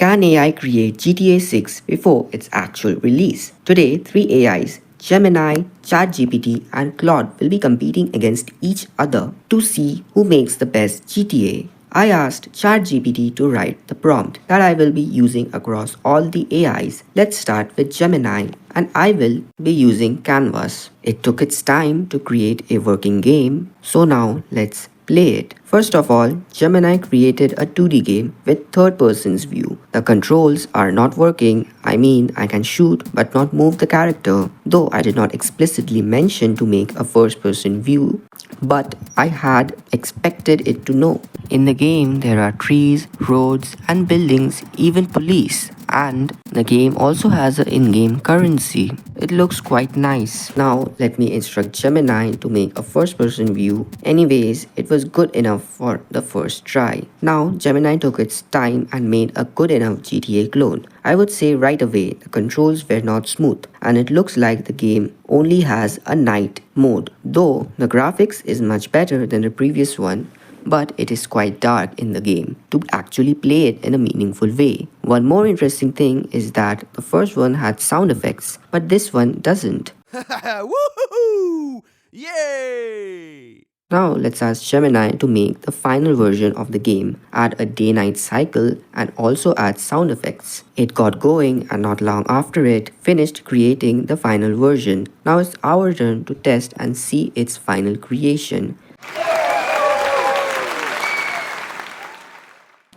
Can AI create GTA 6 before its actual release? Today, three AIs, Gemini, ChatGPT, and Claude, will be competing against each other to see who makes the best GTA. I asked ChatGPT to write the prompt that I will be using across all the AIs. Let's start with Gemini, and I will be using Canvas. It took its time to create a working game, so now let's play it. First of all, Gemini created a 2D game with third person's view. The controls are not working. I mean, I can shoot but not move the character, though I did not explicitly mention to make a first person view, but I had expected it to know. In the game, there are trees, roads, and buildings, even police. And the game also has an in-game currency. It looks quite nice. Now let me instruct Gemini to make a first-person view. Anyways, it was good enough for the first try. Now Gemini took its time and made a good enough GTA clone. I would say right away the controls were not smooth, and it looks like the game only has a night mode. Though the graphics is much better than the previous one, but it is quite dark in the game to actually play it in a meaningful way. One more interesting thing is that the first one had sound effects, but this one doesn't. Woohoo! Yay! Now let's ask Gemini to make the final version of the game, add a day-night cycle, and also add sound effects. It got going, and not long after it finished creating the final version. Now it's our turn to test and see its final creation.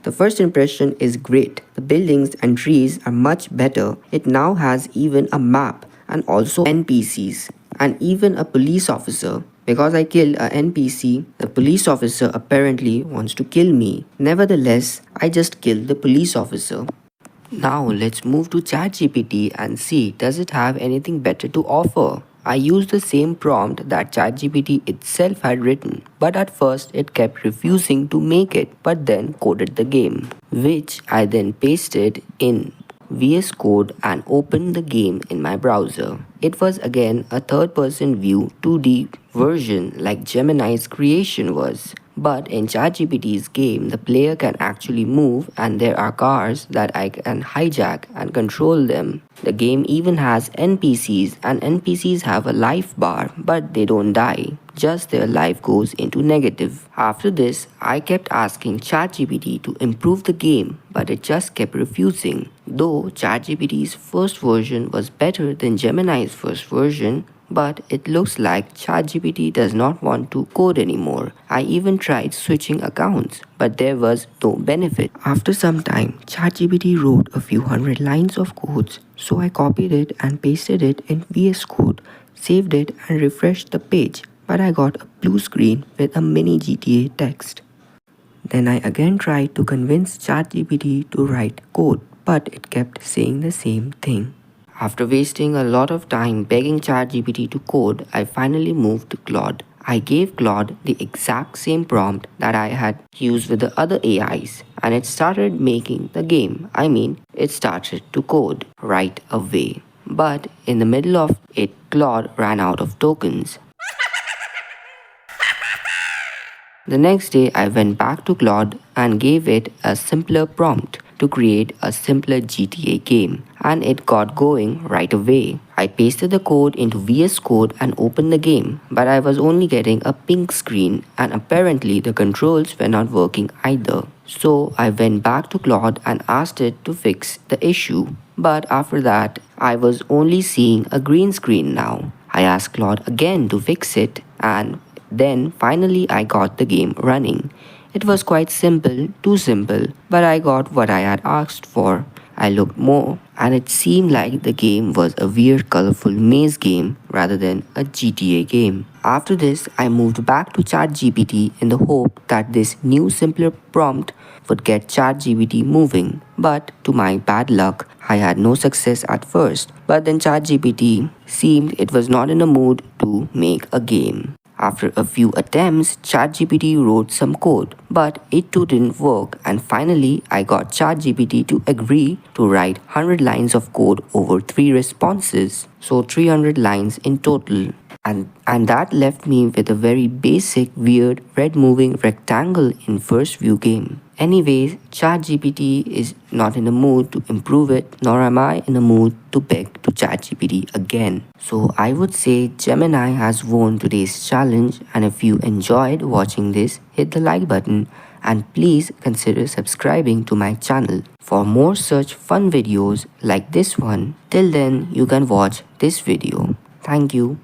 The first impression is great. The buildings and trees are much better. It now has even a map and also NPCs and even a police officer. Because I killed a NPC, the police officer apparently wants to kill me. Nevertheless, I just killed the police officer. Now let's move to ChatGPT and see does it have anything better to offer. I used the same prompt that ChatGPT itself had written, but at first it kept refusing to make it, but then coded the game, which I then pasted in VS Code and opened the game in my browser. It was again a third-person view 2D version like Gemini's creation was. But in ChatGPT's game, the player can actually move and there are cars that I can hijack and control them. The game even has NPCs and NPCs have a life bar but they don't die. Just their life goes into negative. After this, I kept asking ChatGPT to improve the game but it just kept refusing. Though ChatGPT's first version was better than Gemini's first version, but it looks like ChatGPT does not want to code anymore. I even tried switching accounts, but there was no benefit. After some time, ChatGPT wrote a few hundred lines of codes, so I copied it and pasted it in VS Code, saved it and refreshed the page, but I got a blue screen with a mini GTA text. Then I again tried to convince ChatGPT to write code, but it kept saying the same thing. After wasting a lot of time begging ChatGPT to code, I finally moved to Claude. I gave Claude the exact same prompt that I had used with the other AIs, and it started making the game. I mean, it started to code right away. But in the middle of it, Claude ran out of tokens. The next day, I went back to Claude and gave it a simpler prompt to create a simpler GTA game, and it got going right away. I pasted the code into VS Code and opened the game, but I was only getting a pink screen and apparently the controls were not working either. So I went back to Claude and asked it to fix the issue, but after that I was only seeing a green screen now. I asked Claude again to fix it, and then finally I got the game running. It was quite simple, too simple, but I got what I had asked for. I looked more and it seemed like the game was a weird colorful maze game rather than a GTA game. After this, I moved back to ChatGPT in the hope that this new simpler prompt would get ChatGPT moving. But to my bad luck, I had no success at first. But then ChatGPT seemed it was not in a mood to make a game. After a few attempts, ChatGPT wrote some code, but it too didn't work, and finally I got ChatGPT to agree to write 100 lines of code over 3 responses, so 300 lines in total. And that left me with a very basic, weird, red moving rectangle in first view game. Anyways, ChatGPT is not in the mood to improve it, nor am I in the mood to beg to ChatGPT again. So I would say Gemini has won today's challenge, and if you enjoyed watching this, hit the like button and please consider subscribing to my channel for more such fun videos like this one. Till then, you can watch this video. Thank you.